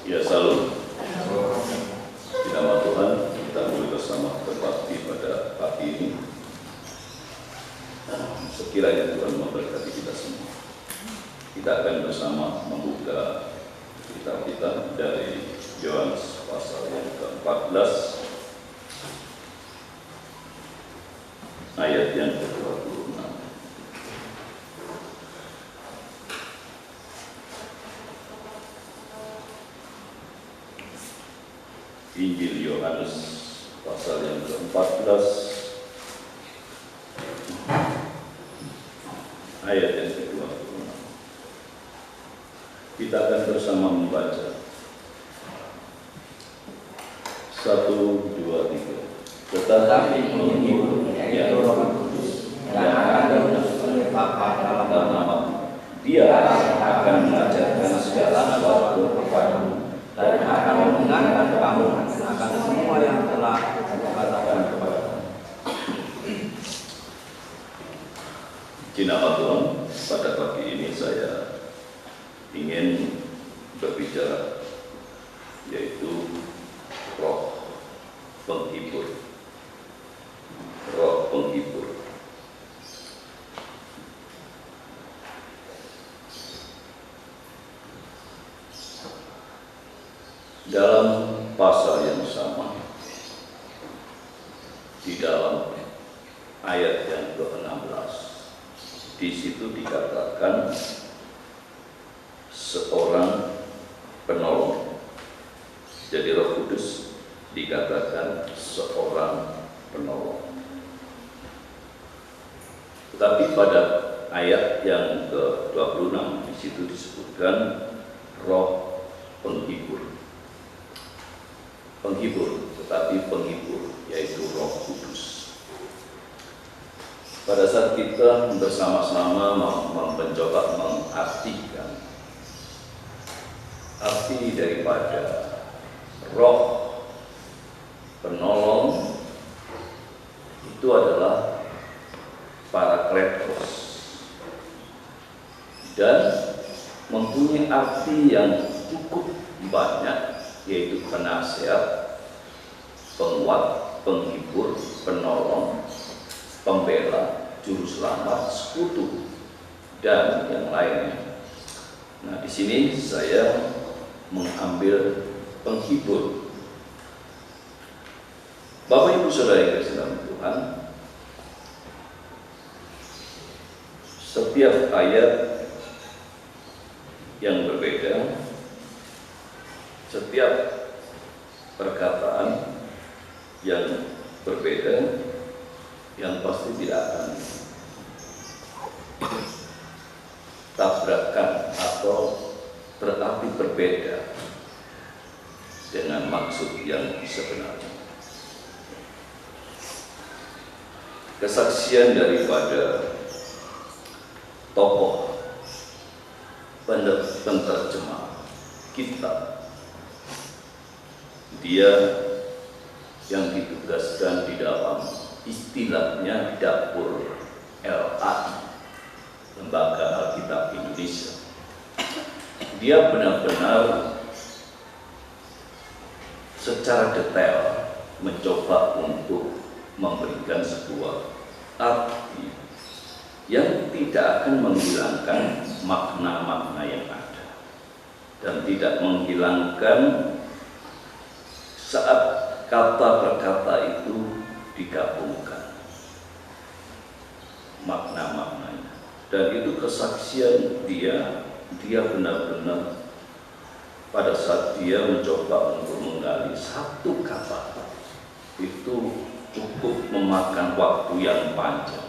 Ya, salam. Di nama Tuhan, kita boleh bersama berbakti pada pagi ini. Sekiranya Tuhan memberkati kita semua. Kita akan bersama membuka kitab kita dari Yohanes pasal yang ke-14 ayat yang ke-26. Injil Yohanes pasal yang ke-14 ayat yang ke-26. Kita akan bersama membaca 1, 2, 3. Tetapi menghibur, yaitu Roh Kudus yang akan diutus oleh Bapa dalam nama Dia akan mengajarkan segala sesuatu kepadamu dan akan mengingatkan kamu akan semua yang telah Aku katakan kepadamu. Di nama Tuhan, pada pagi ini saya ingin berbicara, yaitu roh penghibur. Roh penghibur. Dalam pasal yang sama, di dalam ayat yang ke-16, di situ dikatakan seorang penolong. Jadi Roh Kudus dikatakan seorang penolong. Tetapi pada ayat yang ke-26 di situ disebutkan roh penghibur. Penghibur, tetapi penghibur, yaitu Roh Kudus. Pada saat kita bersama-sama mencoba mengartikan arti daripada roh penolong, itu adalah Parakletos, dan mempunyai arti yang cukup banyak, yaitu penasihat, penguat, penghibur, penolong, pembela, juru selamat, sekutu, dan yang lainnya. Nah, di sini saya mengambil penghibur. Bapak Ibu Saudara yang dikasihi dalam Tuhan, setiap ayat yang berbeda, setiap perkataan yang berbeda, yang pasti tidak akan tabrakan atau berarti berbeda dengan maksud yang sebenarnya. Kesaksian daripada tokoh penerjemah kitab, dia yang ditugaskan di dalam istilahnya dapur LAI, Lembaga Alkitab Indonesia. Dia benar-benar secara detail mencoba untuk memberikan sebuah arti yang tidak akan menghilangkan makna-makna yang ada, dan tidak menghilangkan saat kata per kata itu digabungkan makna-maknanya. Dan itu kesaksian dia benar-benar pada saat dia mencoba untuk menggali satu kata, itu cukup memakan waktu yang panjang.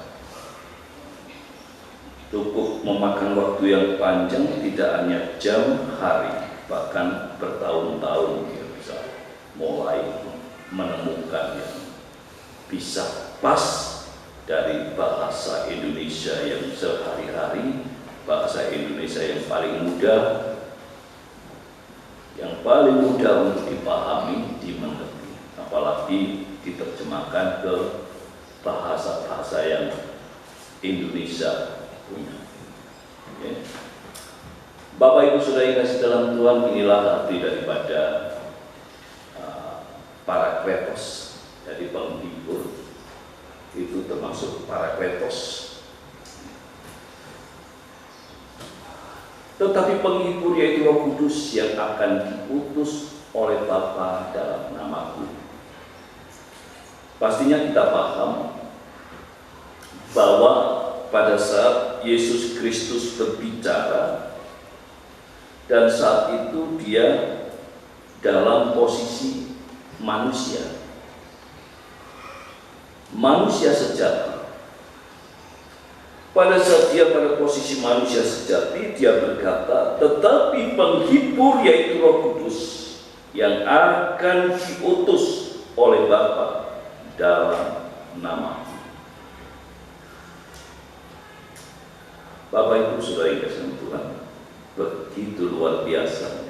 Cukup memakan waktu yang panjang, tidak hanya jam, hari, bahkan bertahun-tahun dia bisa mulai menemukan yang bisa pas dari bahasa Indonesia yang sehari-hari, bahasa Indonesia yang paling mudah untuk dipahami, dimengerti, apalagi diterjemahkan ke bahasa-bahasa yang Indonesia punya. Okay. Bapak Ibu Saudara yang kasih dalam Tuhan, inilah arti daripada Parakletos. Jadi penghibur itu termasuk Parakletos. Tetapi penghibur yaitu Roh Kudus yang akan diutus oleh Bapa dalam namaku. Pastinya kita paham bahwa pada saat Yesus Kristus berbicara, dan saat itu dia dalam posisi manusia sejati. Pada saat dia pada posisi manusia sejati, dia berkata, tetapi penghibur yaitu Roh Kudus yang akan diutus oleh Bapa dalam namaku. Bapak Ibu Saudara yang kasih Tuhan, begitu luar biasa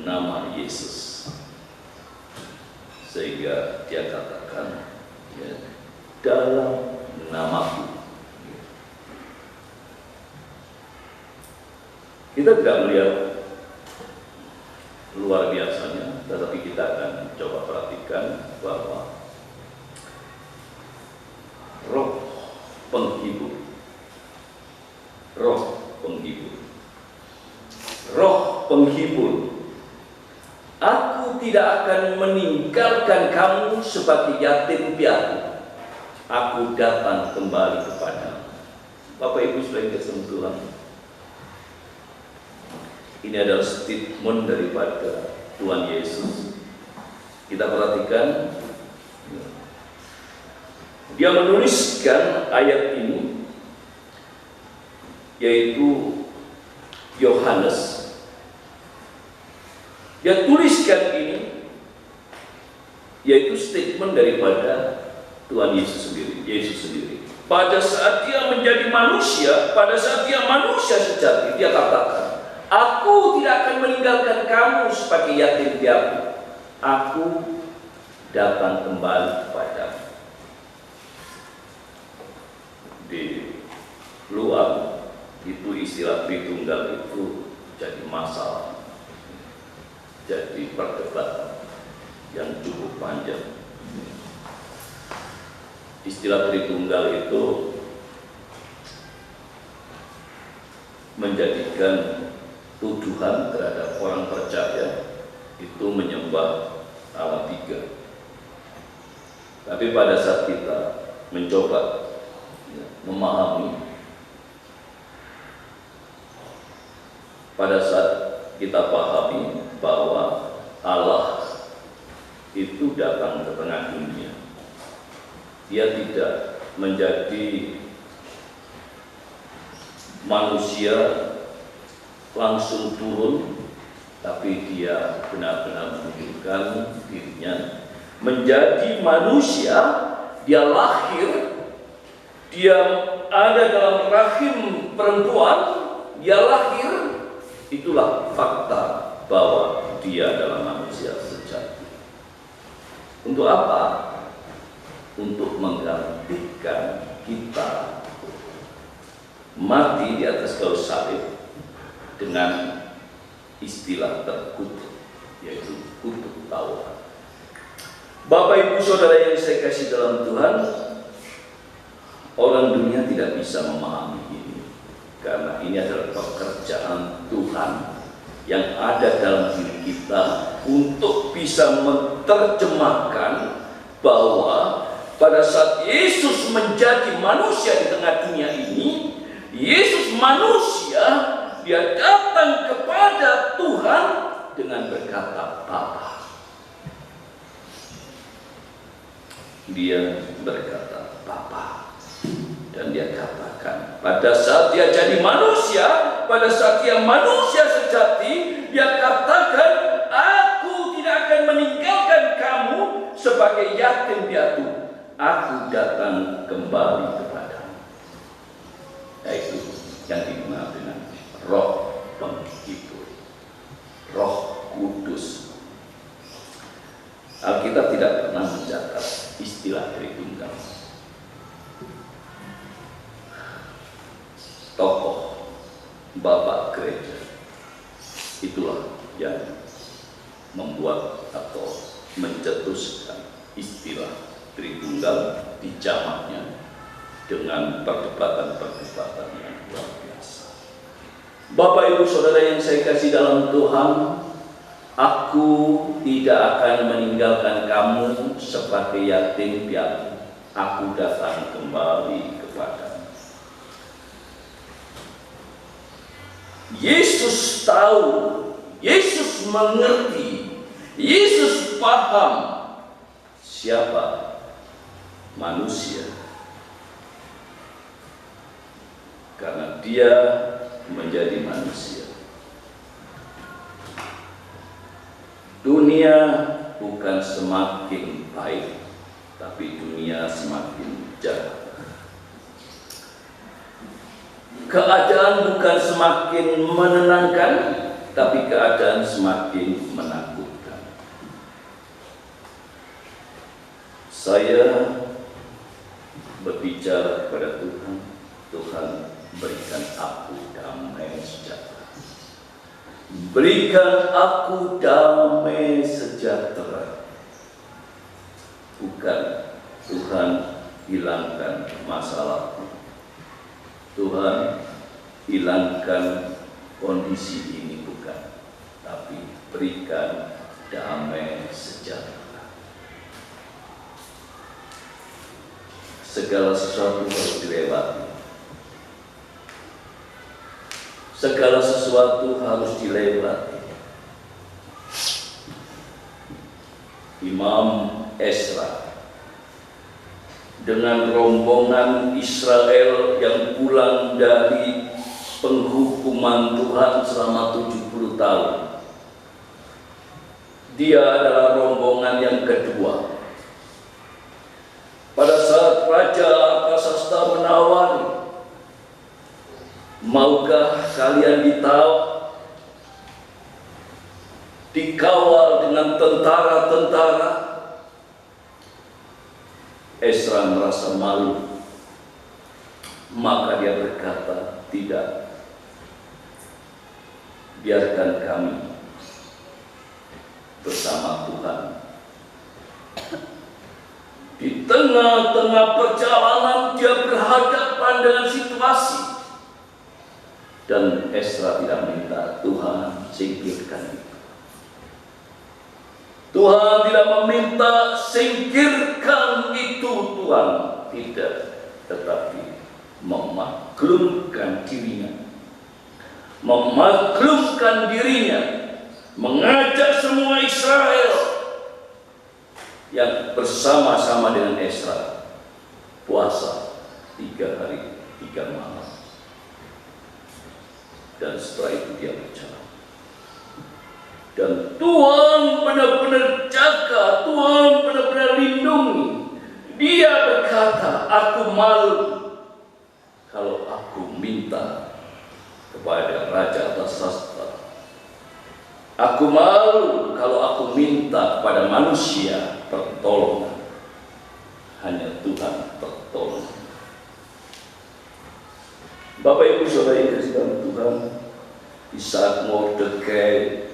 nama Yesus, sehingga dia katakan ya, dalam namaku. Kita tidak melihat luar biasanya, tetapi kita akan coba perhatikan bahwa Roh penghibur, aku tidak akan meninggalkan kamu sebagai yatim piatu. Aku datang kembali kepadamu. Bapak Ibu Saudara yang kasih Tuhan, ini adalah statement daripada Tuhan Yesus. Kita perhatikan, dia menuliskan ayat ini, yaitu Yohanes. Dia tuliskan ini, yaitu statement daripada Tuhan Yesus sendiri. Pada saat dia menjadi manusia, pada saat dia manusia sejati, dia katakan, aku tidak akan meninggalkan kamu sebagai yatim piatu. Aku datang kembali kepadamu. Di luar itu istilah Tritunggal itu jadi masalah, jadi perdebatan yang cukup panjang. Istilah Tritunggal itu menjadikan tuduhan terhadap orang percaya itu menyembah Allah tiga. Tapi pada saat kita mencoba memahami, pada saat kita pahami bahwa Allah itu datang ke tengah dunia, dia tidak menjadi manusia langsung turun, tapi dia benar-benar menunjukkan dirinya menjadi manusia. Dia lahir, dia ada dalam rahim perempuan, dia lahir. Itulah fakta bahwa dia adalah manusia sejati. Untuk apa? Untuk menggantikan kita mati di atas kayu salib dengan istilah terkutuk, yaitu kutuk Taurat. Bapak Ibu Saudara yang saya kasih dalam Tuhan, orang dunia tidak bisa memahami ini, karena ini adalah pekerjaan Tuhan yang ada dalam diri kita untuk bisa menerjemahkan bahwa pada saat Yesus menjadi manusia di tengah dunia ini, Yesus manusia, dia datang kepada Tuhan dengan berkata Bapa. Dia berkata Bapa. Dan dia katakan, pada saat dia jadi manusia, pada saat dia manusia sejati, dia katakan, aku tidak akan meninggalkan kamu sebagai yatim piatu. Aku datang kembali kepadamu. Yaitu yang dikenal dengan Roh penghibur, Roh Kudus. Alkitab tidak pernah mencatat istilah Tritunggal. Tokoh Bapak Gereja. Itulah yang membuat atau mencetuskan istilah Tritunggal dijamaknya dengan perdebatan-perdebatan yang luar biasa. Bapak Ibu Saudara yang saya kasih dalam Tuhan, aku tidak akan meninggalkan kamu sebagai yatim piatu. Aku datang kembali kepadamu. Yesus tahu, Yesus mengerti, Yesus paham siapa manusia. Karena dia menjadi manusia. Dunia bukan semakin baik, tapi dunia semakin jahat. Keadaan bukan semakin menenangkan, tapi keadaan semakin menakutkan. Saya berbicara kepada Tuhan, Tuhan berikan aku damai sejahtera. Berikan aku damai sejahtera. Bukan Tuhan hilangkan masalahku. Tuhan hilangkan kondisi ini, bukan. Tapi berikan damai sejahtera. Segala sesuatu harus dilewati. Segala sesuatu harus dilewati. Imam Ezra dengan rombongan Israel yang pulang dari penghukuman Tuhan selama 70 tahun. Dia adalah rombongan yang kedua. Pada saat Raja Artasasta menawari, maukah kalian dikawal dengan tentara-tentara? Ezra merasa malu, maka dia berkata, tidak, biarkan kami bersama Tuhan. Di tengah-tengah perjalanan dia berhadapan dengan situasi, dan Ezra tidak minta Tuhan singkirkan itu. Tuhan tidak meminta singkirkan itu, Tuhan tidak, tetapi memaklumkan dirinya, mengajak semua Israel yang bersama-sama dengan Ezra puasa 3 hari 3 malam, dan setelah itu dia berjalan. Dan Tuhan benar-benar jaga, Tuhan benar-benar lindungi. Dia berkata, aku malu kalau aku minta kepada Raja Artasasta. Aku malu kalau aku minta kepada manusia pertolongan. Hanya Tuhan pertolongan. Bapak Ibu Saudara yang kasih dalam Tuhan, di saat Mordekai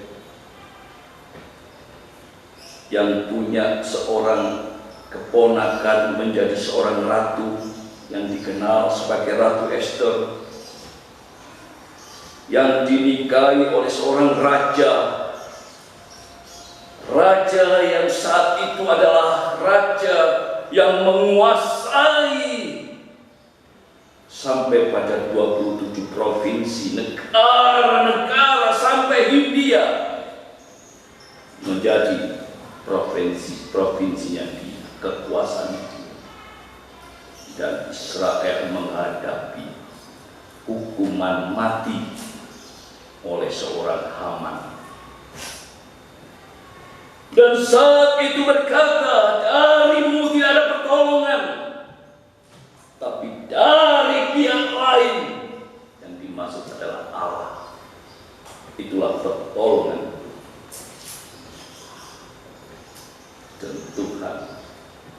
yang punya seorang keponakan menjadi seorang ratu yang dikenal sebagai Ratu Esther, yang dinikahi oleh seorang raja yang saat itu adalah raja yang menguasai sampai pada 27 provinsi, negara-negara sampai Hindia menjadi provinsinya dia, kekuasaan dia. Dan Israel menghadapi hukuman mati oleh seorang Haman. Dan saat itu berkata, darimu tidak ada pertolongan, tapi dari pihak lain yang dimaksud adalah Allah. Itulah pertolongan. Dan Tuhan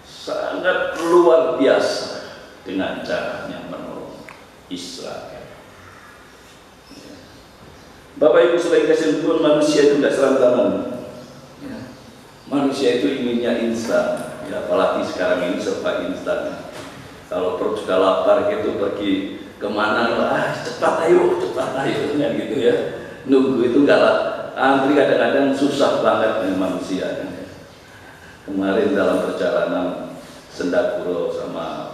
sangat luar biasa dengan caranya menolong Israel. Bapak Ibu saudara kasih Tuhan, manusia itu tidak serantangan. Ya. Manusia itu inginnya instan, ya, apalagi sekarang ini serba instan. Kalau perut sudah lapar gitu pergi kemana, cepat ayo, ya, gitu ya. Nunggu itu enggak lah. Antri kadang-kadang susah banget dengan manusia. Ya. Kemarin dalam perjalanan Sendaguro sama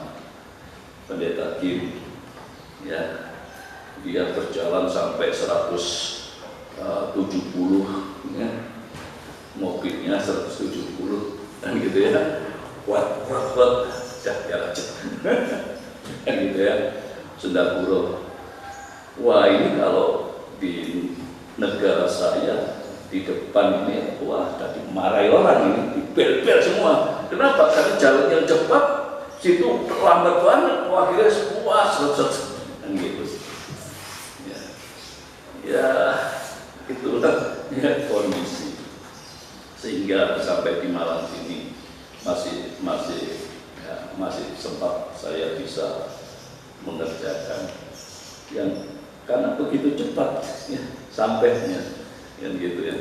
Pendeta Kim, ya, dia berjalan sampai 170, ya. Mobilnya 170 dan gitu ya, kuat, jalan kan gitu ya, Sendaguro. Wah, ini kalau di negara saya di depan ini, wah, tadi marahi orang ini, dibel-bel semua. Kenapa? Karena jalan yang cepat, situ lambat banget, akhirnya semua kan gitu. Ya, itulah ya kondisi. Sehingga sampai di Malang sini masih sempat saya bisa mengerjakan yang karena begitu cepat ya, sampainya yang gitu ya.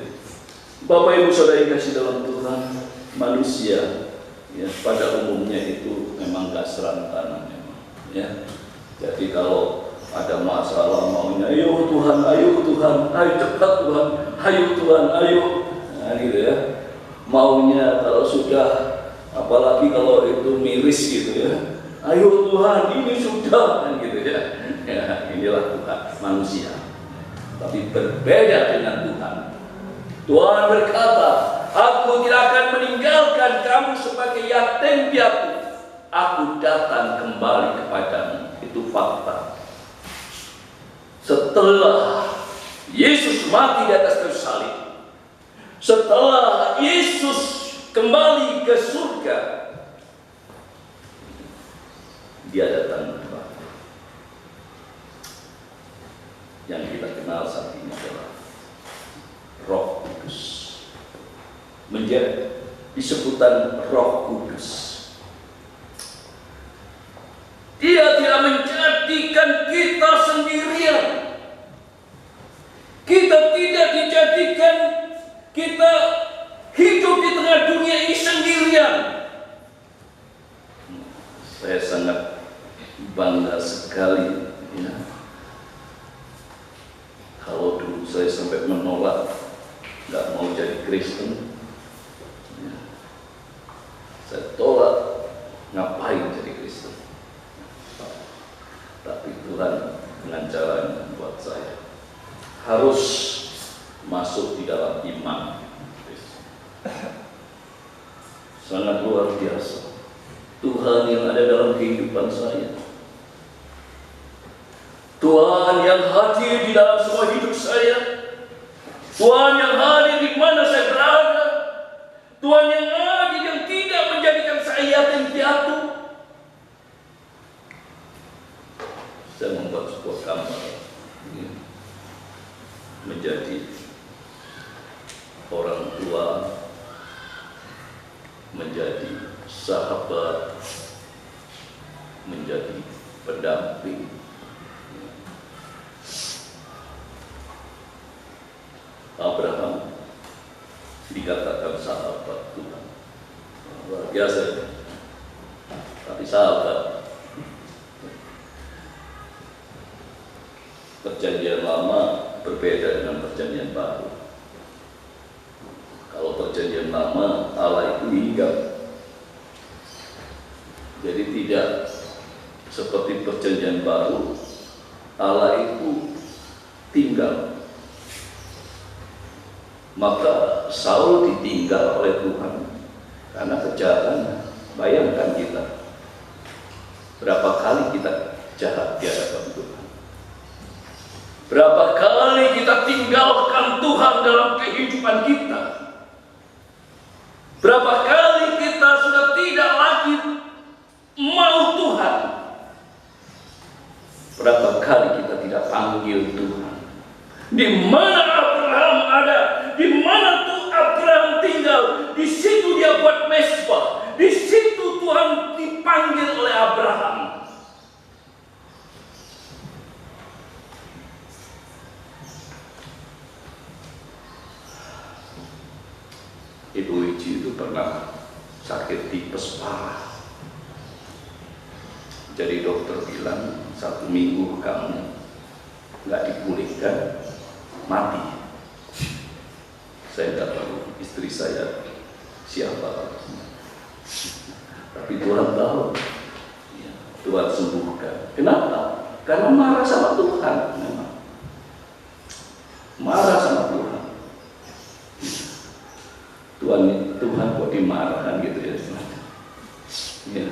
Bapak Ibu saudara yang kasih dalam Tuhan, manusia ya pada umumnya itu memang gak serantanan memang, ya. Jadi kalau ada masalah maunya ayo Tuhan, ayo cepat Tuhan, ayo Tuhan, ayo, nah, gitu ya. Maunya kalau sudah, apalagi kalau itu miris gitu ya, ayo Tuhan ini sudah, kan gitu ya. Ya, inilah Tuhan manusia. Tapi berbeda dengan Tuhan. Tuhan berkata, aku tidak akan meninggalkan kamu sebagai yatim piatu. Aku datang kembali kepadamu. Itu fakta. Setelah Yesus mati di atas kayu salib, setelah Yesus kembali ke surga, dia datang kembali. Yang kita kenal saat ini adalah Roh Kudus. Menjadi disebutan Roh Kudus. Dia tidak menjadikan kita sendirian. Kita tidak dijadikan kita hidup di tengah dunia ini sendirian. Saya sangat bangga sekali, ya. Kalau dulu saya sampai menolak, nggak mau jadi Kristen, ya. Saya tolak, ngapain jadi Kristen. Tapi Tuhan dengan caranya buat saya harus masuk di dalam iman. Sangat luar biasa Tuhan yang ada dalam kehidupan saya. Tuhan yang hadir di dalam semua hidup saya. Tuhan yang hadir di mana saya berada. Tuhan yang hadir yang tidak menjadikan saya yatim piatu. Saya membuat sebuah gambar menjadi orang tua, menjadi sahabat, menjadi pendamping. Abraham dikatakan sahabat Tuhan, luar biasa, tapi sahabat. Perjanjian lama berbeda dengan perjanjian baru. Kalau perjanjian lama Allah itu hinggap, jadi tidak seperti perjanjian baru Allah itu tinggal. Maka Saul ditinggal oleh Tuhan karena kejahatannya. Bayangkan kita berapa kali kita jahat di hadapan Tuhan. Berapa kali kita tinggalkan Tuhan dalam kehidupan kita. Berapa kali kita sudah tidak lagi mau Tuhan. Berapa kali kita tidak panggil Tuhan. Di mana Abraham ada, di mana tuh Abraham tinggal, di situ dia buat mezbah, di situ Tuhan dipanggil oleh Abraham. Ibu Wiji itu pernah sakit tipes parah. Jadi dokter bilang 1 minggu kamu nggak dipulihkan, mati. Saya nggak tahu istri saya siapa, tapi Tuhan tahu. Tuhan sembuhkan. Kenapa? Karena marah sama Tuhan. Memang marah sama Tuhan. Tuhan kok dimarahkan gitu ya? Ya.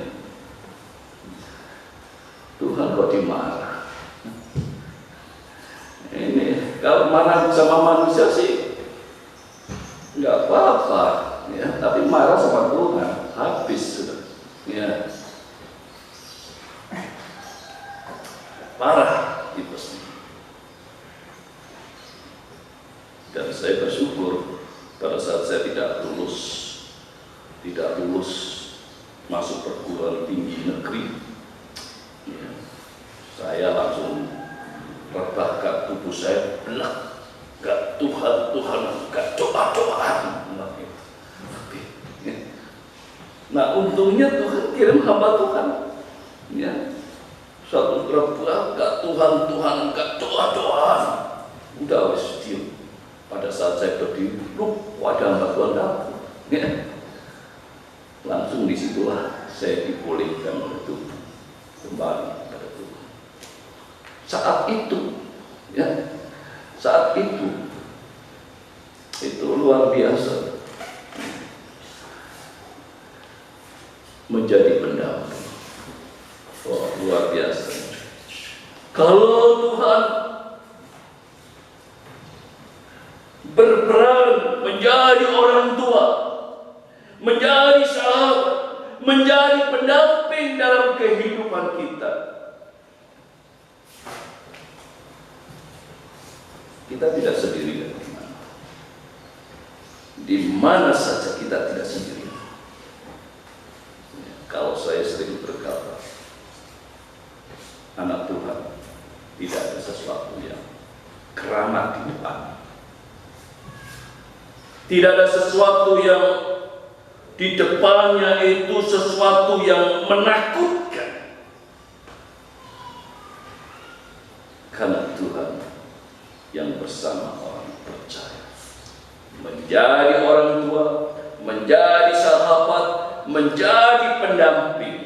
Tuhan kok dimarah? Ini kalau marah sama manusia sih nggak apa-apa, ya. Tapi marah sama Tuhan habis sudah. Ya. Parah tipesnya. Dan saya bersyukur pada saat saya tidak lulus masuk perguruan tinggi negeri, ya, saya langsung rebahkan tubuh saya, benak, gak Tuhan, gak doa-doaan. Nah untungnya Tuhan kirim hamba Tuhan, ya, satu rebah, gak Tuhan, gak doa-doaan. Udah wis diam. Pada saat saya berdiri, ada hamba Tuhan datang, ya. Langsung disitulah saya dipulihkan oleh Tuhan, kembali pada Tuhan. Saat itu, ya, itu luar biasa, menjadi pendamping. Oh, luar biasa. Kalau Tuhan berperan menjadi orang tua, menjadi sahabat, menjadi pendamping dalam kehidupan kita, kita tidak sendirian. Di mana saja kita tidak sendirian. Kalau saya sering berkata, anak Tuhan tidak ada sesuatu yang keramat di depan. Tidak ada sesuatu yang di depannya itu sesuatu yang menakutkan. Karena Tuhan yang bersama orang percaya, menjadi orang tua, menjadi sahabat, menjadi pendamping.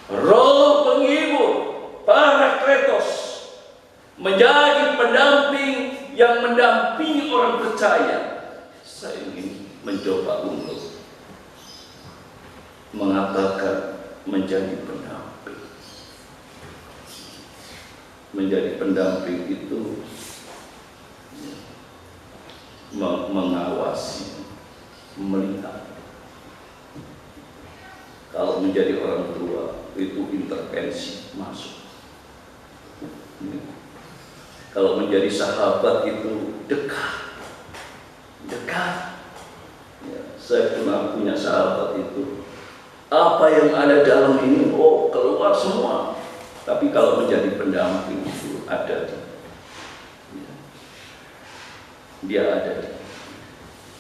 Roh penghibur, Parakletos, menjadi pendamping yang mendampingi orang percaya. Saya ingin mencoba untuk mengatakan menjadi pendamping. Menjadi pendamping itu mengawasi, melihat. Kalau menjadi orang tua itu intervensi masuk. Kalau menjadi sahabat itu dekat. Ya, saya pernah punya sahabat itu, apa yang ada dalam ini, keluar semua. Tapi kalau menjadi pendamping itu ada, ya, dia ada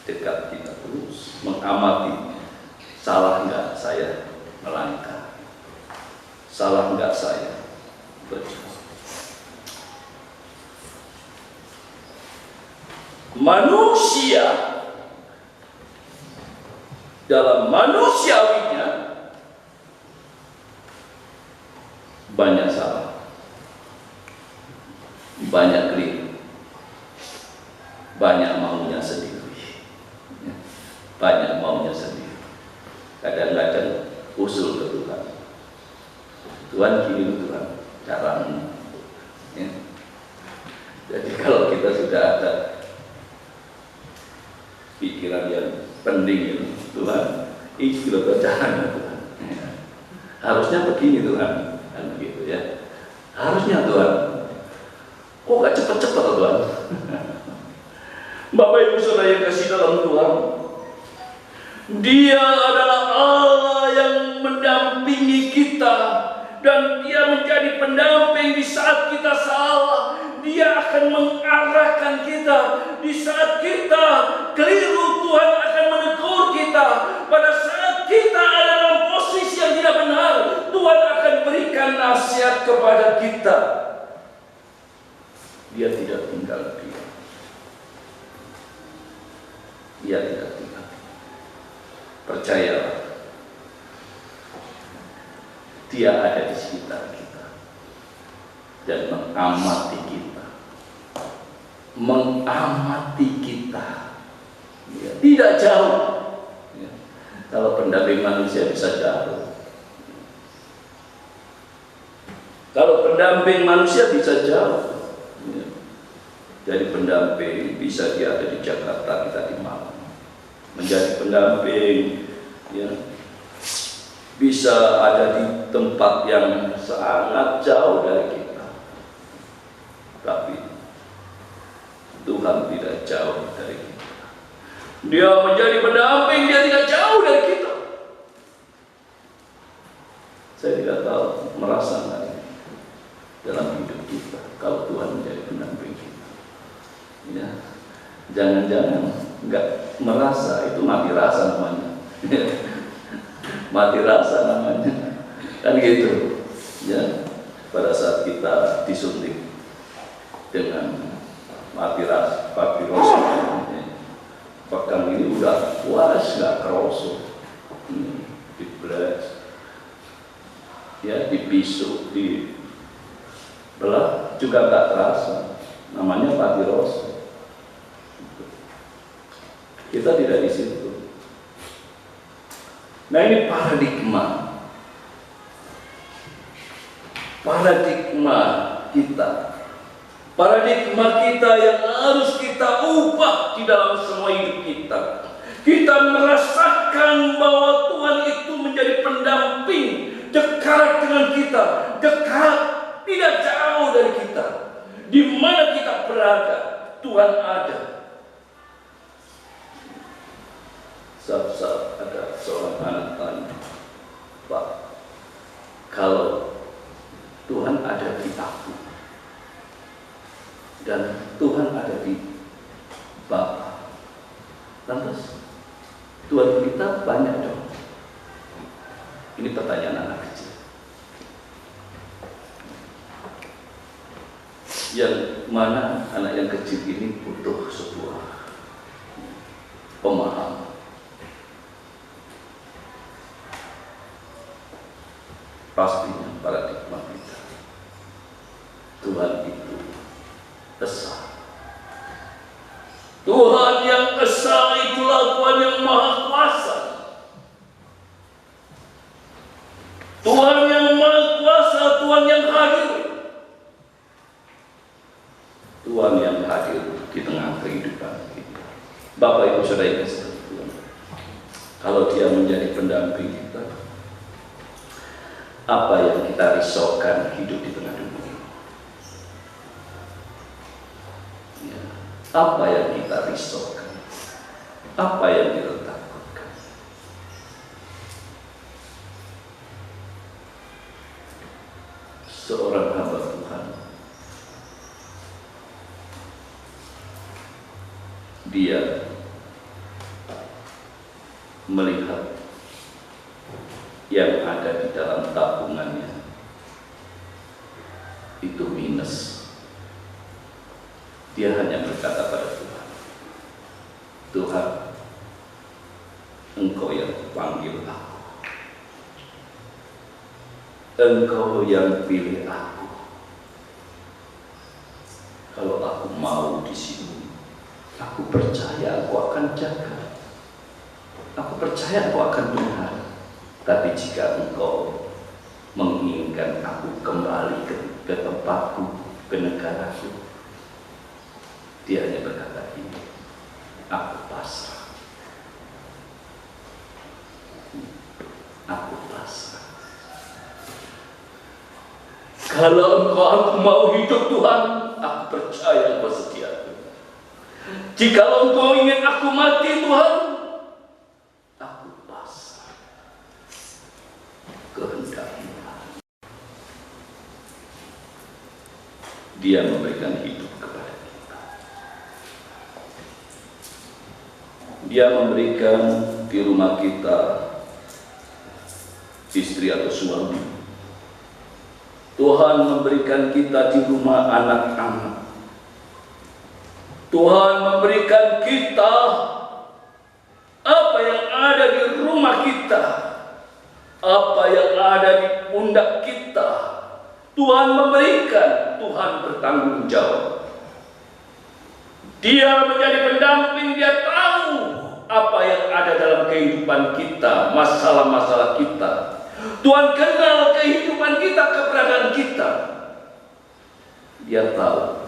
dekat kita terus, mengamati. Salah nggak saya melangkah? Salah nggak saya berjuang? Manusia dalam manusiawinya banyak salah, banyak keliru, banyak maunya sendiri, banyak maunya sendiri. Kadang-kadang usul ke Tuhan, Tuhan gini Tuhan caranya, ya. Jadi kalau kita sudah ada pikiran yang penting, Tuhan, ini loh caranya Tuhan. Harusnya begini Tuhan, kan begitu ya. Harusnya Tuhan. Kok gak cepat-cepat Tuhan? Bapak Ibu Saudara yang kasih dalam Tuhan, Dia adalah Allah yang mendampingi kita, dan Dia menjadi pendamping di saat kita salah. Dia akan mengarahkan kita di saat kita keliru. kepada kita, Dia tidak tinggal diam. Dia tidak tinggal. Percayalah, Dia ada di sekitar kita dan mengamati kita. Mengamati kita. Ya, tidak jauh. Ya. Kalau pendamping manusia bisa jauh. Kalau pendamping manusia bisa jauh. Ya. Jadi pendamping bisa dia ada di Jakarta, kita di Malang. Menjadi pendamping, ya, bisa ada di tempat yang sangat jauh dari kita. Tapi Tuhan tidak jauh dari kita. Dia menjadi pendamping, Dia tidak jauh dari kita. Saya tidak tahu, merasa nggak dalam hidup kita kalau Tuhan menjadi pendamping kita. Ya, jangan-jangan nggak merasa, itu mati rasa namanya. Mati rasa namanya, kan gitu. Ya, pada saat kita disuntik dengan mati rasa, papirus, pegang ini udah puas, nggak kerosok, dibelas, ya, dipisuk, dibelah juga nggak terasa. Namanya papirus. Kita tidak di situ. Nah, ini paradigma kita. Paradigma kita yang harus kita ubah di dalam semua hidup kita. Kita merasakan bahwa Tuhan itu menjadi pendamping, dekat dengan kita, dekat, tidak jauh dari kita. Di mana kita berada, Tuhan ada. Saat ada seorang anak tanya, Pak, kalau Tuhan ada di aku dan Tuhan ada di Bapa, lantas Tuhan kita banyak dong? Ini pertanyaan anak kecil. Yang mana anak yang kecil ini butuh sebuah pemahaman. Pastinya paradigma kita, Tuhan itu esa. Tuhan yang esa itulah Tuhan yang maha kuasa. Tuhan yang maha kuasa, Tuhan yang hadir. Tuhan yang hadir di tengah kehidupan kita. Bapak Ibu Saudara yang kasih Tuhan, kalau Dia menjadi pendamping kita, apa yang kita risaukan hidup di tengah dunia? Ya. Apa yang kita risaukan? Apa yang kita takutkan? Seorang hamba Tuhan, dia melihat yang ada di dalam tabungannya itu minus. Dia hanya berkata pada Tuhan, Tuhan, Engkau yang panggil aku, Engkau yang pilih aku. Kalau aku mau di sini, aku percaya Aku akan jaga. Aku percaya Aku akan benar. Tapi jika Engkau menginginkan aku kembali ke tempatku, ke negaraku, Dia hanya berkata ini, aku pasrah. Aku pasrah. Kalau aku mau hidup Tuhan, aku percaya Engkau setia. Jika Engkau ingin aku mati Tuhan, Dia memberikan hidup kepada kita. Dia memberikan di rumah kita istri atau suami Tuhan memberikan kita di rumah anak-anak. Tuhan memberikan kita apa yang ada di rumah kita, apa yang ada di pundak kita. Tuhan memberikan, Tuhan bertanggung jawab. Dia menjadi pendamping, dia tahu apa yang ada dalam kehidupan kita, masalah-masalah kita. Tuhan kenal kehidupan kita, keberadaan kita. Dia tahu.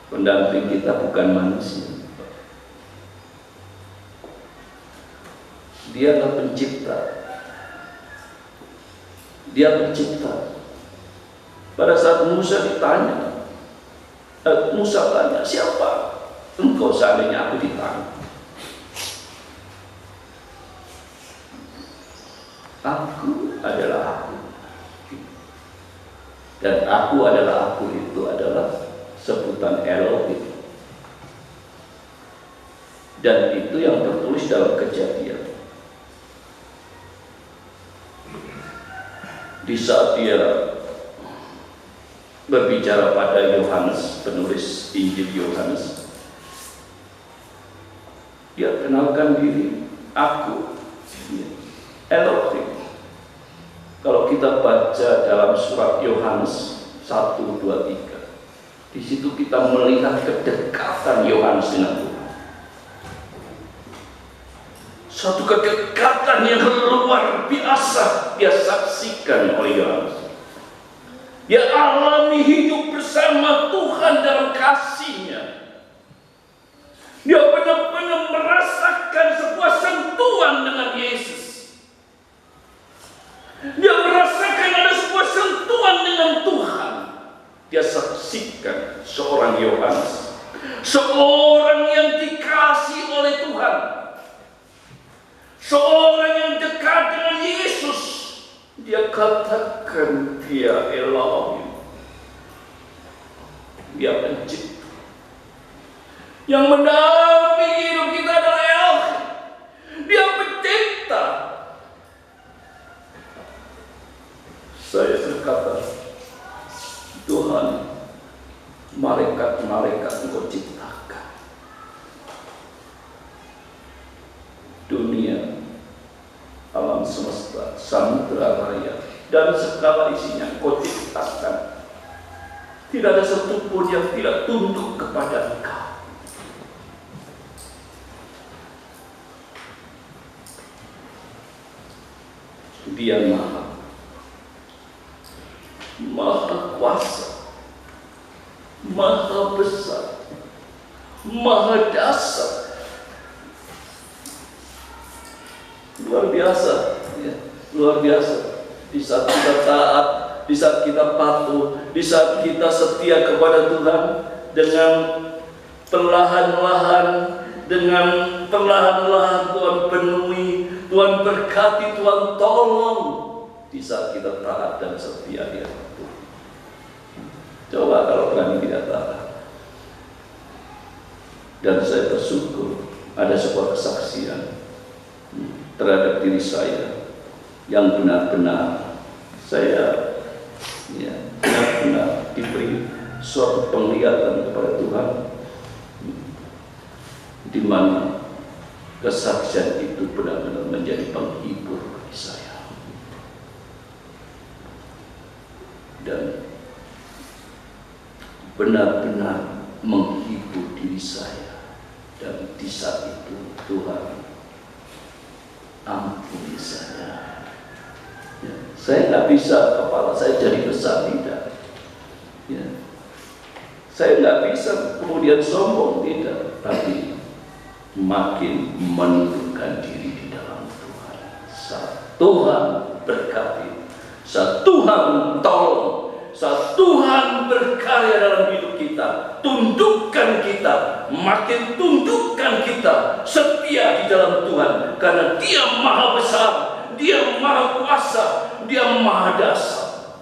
Pendamping kita bukan manusia. Dia adalah pencipta. Dia pencipta. Pada saat Musa ditanya, Musa tanya, siapa engkau seandainya aku ditanya? Aku adalah aku. Dan aku adalah aku itu adalah sebutan Elohim. Dan itu yang tertulis dalam Kejadian. Di saat dia berbicara pada Yohanes, penulis Injil Yohanes, dia kenalkan diri, aku Elohim. Kalau kita baca dalam surat Yohanes 1, 2, 3, di situ kita melihat kedekatan Yohanes dengan Tuhan. Suatu kedekatan yang luar biasa dia saksikan oleh Yohanes. Dia alami hidup bersama Tuhan dalam kasih-Nya. Dia benar-benar merasakan sebuah sentuhan dengan Yesus. Dia merasakan ada sebuah sentuhan dengan Tuhan. Dia saksikan seorang Yohanes, seorang yang dikasihi oleh Tuhan, seorang yang dekat dengan Yesus. Dia katakan dia Elohim. Dia pencipta. Yang mendampingi hidup kita adalah Elohim. Dia pencipta. Saya berkata, Tuhan, malaikat-malaikat Engkau ciptakan. Dunia, alam semesta, samudera raya, dan segala isinya Engkau ciptakan. Tidak ada satupun yang tidak tunduk kepada Engkau. Dia Maha kuasa, Maha besar, Maha dasar. Luar biasa, ya, luar biasa. Di saat kita taat, di saat kita patuh, di saat kita setia kepada Tuhan, dengan perlahan-lahan Tuhan penuhi, Tuhan berkati, Tuhan tolong. Di saat kita taat dan setia di hadapan Tuhan. Coba kalau kami tidak taat. Dan saya bersyukur ada sebuah kesaksian terhadap diri saya yang benar-benar saya benar-benar diberi suatu penglihatan kepada Tuhan, di mana kesaksian itu benar-benar menjadi penghibur bagi saya. Dan benar-benar menghibur diri saya. Dan di saat itu Tuhan ampuni saya. Ya, saya nggak bisa kepala saya jadi besar, tidak. Ya, saya nggak bisa kemudian sombong, tidak. Tapi makin menundukkan diri di dalam Tuhan. Saat Tuhan berkati, saat Tuhan tolong, saat Tuhan berkarya dalam hidup kita, tundukkan kita, makin tundukkan kita, setia di dalam Tuhan, karena Dia Maha Besar, Dia Maha Kuasa, Dia Maha Dasar.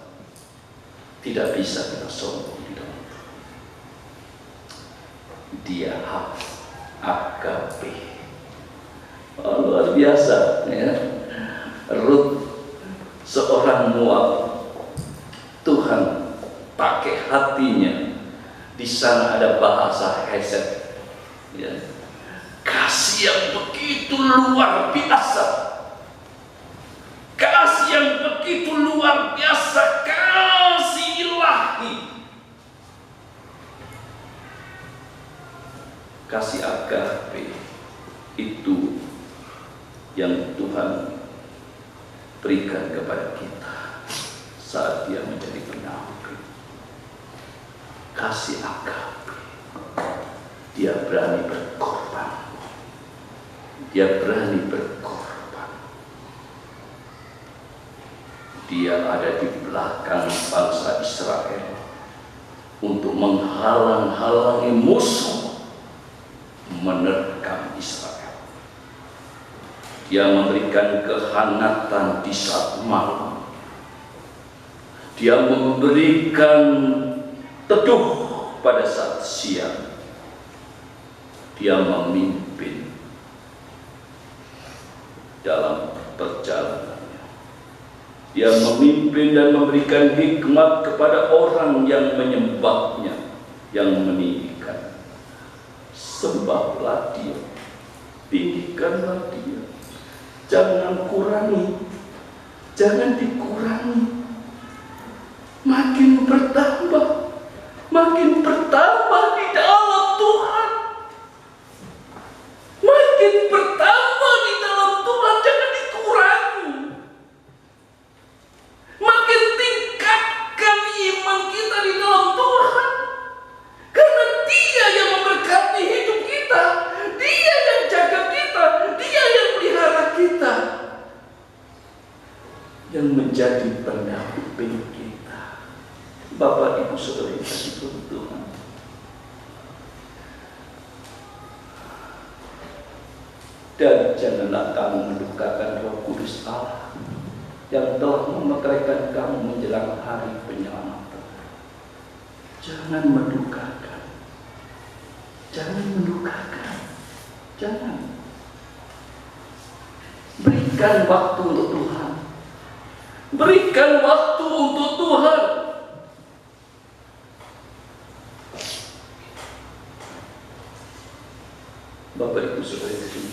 Tidak bisa kita sombong di dalam Tuhan. Dia agape. Oh, luar biasa, ya. Rut orang Moab, Tuhan pakai hatinya. Di sana ada bahasa Hesed, ya. Kasih yang begitu luar biasa, kasih yang begitu luar biasa, kasih ilahi, kasih agape itu yang Tuhan berikan kepada kita saat Dia menjadi penampil. Kasih agape, Dia berani berkorban. Dia berani berkorban. Dia ada di belakang bangsa Israel untuk menghalang-halangi musuh menerkam Israel. Dia memberikan kehangatan di saat malam. Dia memberikan teduh pada saat siang. Dia memimpin dalam perjalanannya. Dia memimpin dan memberikan hikmat kepada orang yang menyembahnya, yang meninggikan. Sembahlah Dia, tinggikanlah Dia. Jangan kurangi, jangan dikurangi. Makin bertambah di dalam Tuhan. Makin bertambah di dalam Tuhan, jangan dikurangi. Makin tingkatkan iman kita di dalam Tuhan. Karena Dia yang memberkati hidup kita, Dia yang jaga kita, Dia yang melihara kita, yang menjadi pendamping kita. Bapak, Ibu, Saudara yang kasih Tuhan, dan janganlah kamu mendukakan Roh Kudus Allah yang telah memeteraikan kamu menjelang hari penyelamatan. Jangan mendukakan, jangan. Berikan waktu untuk Tuhan, berikan waktu untuk Tuhan. Bapak, Ibu, Saudara yang kasih,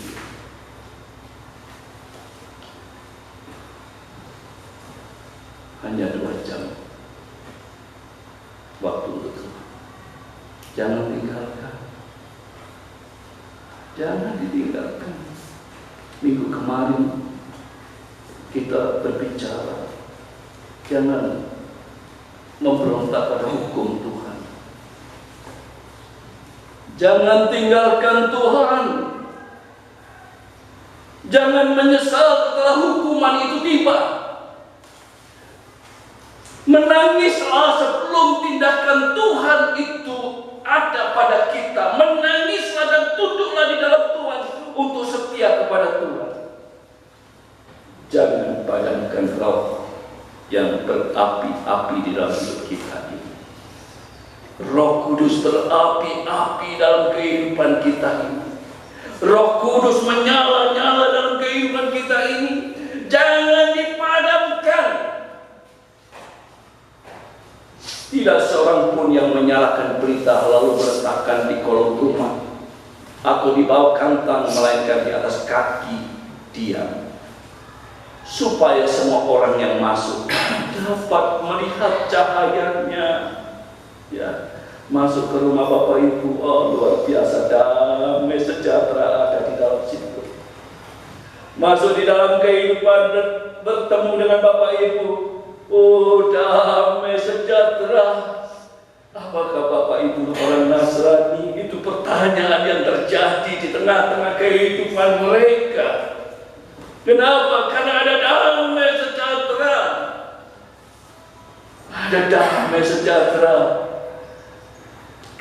hanya 2 jam waktu untuk Tuhan. Jangan tinggalkan, jangan ditinggalkan. Minggu kemarin kita berbicara, jangan memberontak pada hukum Tuhan. Jangan tinggalkan Tuhan. Jangan menyesal setelah hukuman itu tiba. Menangislah sebelum tindakan Tuhan itu ada pada kita. Menangislah dan tunduklah di dalam Tuhan untuk setia kepada Tuhan. Jangan padamkan roh yang berapi-api di dalam hidup kita ini. Roh Kudus berapi-api dalam kehidupan kita ini. Roh Kudus menyala-nyala dalam kehidupan kita ini. Jangan dipadamkan. Tidak seorang pun yang menyalakan pelita lalu meletakkan di kolong rumah atau di bawah kantang, melainkan di atas kaki dia, supaya semua orang yang masuk dapat melihat cahayanya. Ya, masuk ke rumah Bapak Ibu, oh luar biasa, damai sejahtera ada di dalam situ. Masuk di dalam kehidupan, bertemu dengan Bapak Ibu, oh damai sejahtera. Apakah Bapak Ibu orang Nasrani? Itu pertanyaan yang terjadi di tengah-tengah kehidupan mereka. Kenapa? Karena ada damai sejahtera. Ada damai sejahtera.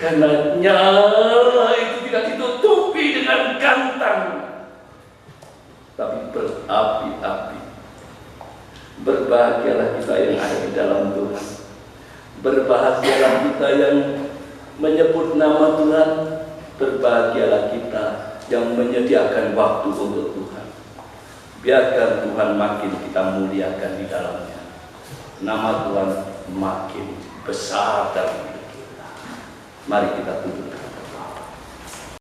Karena nyala itu tidak ditutupi dengan kantang, tapi berapi-api. Berbahagialah kita yang ada di dalam Tuhan. Berbahagialah kita yang menyebut nama Tuhan. Berbahagialah kita yang menyediakan waktu untuk Tuhan. Biarkan Tuhan makin kita muliakan di dalamnya. nama Tuhan makin besar dalam hidup kita. Mari kita tundukkan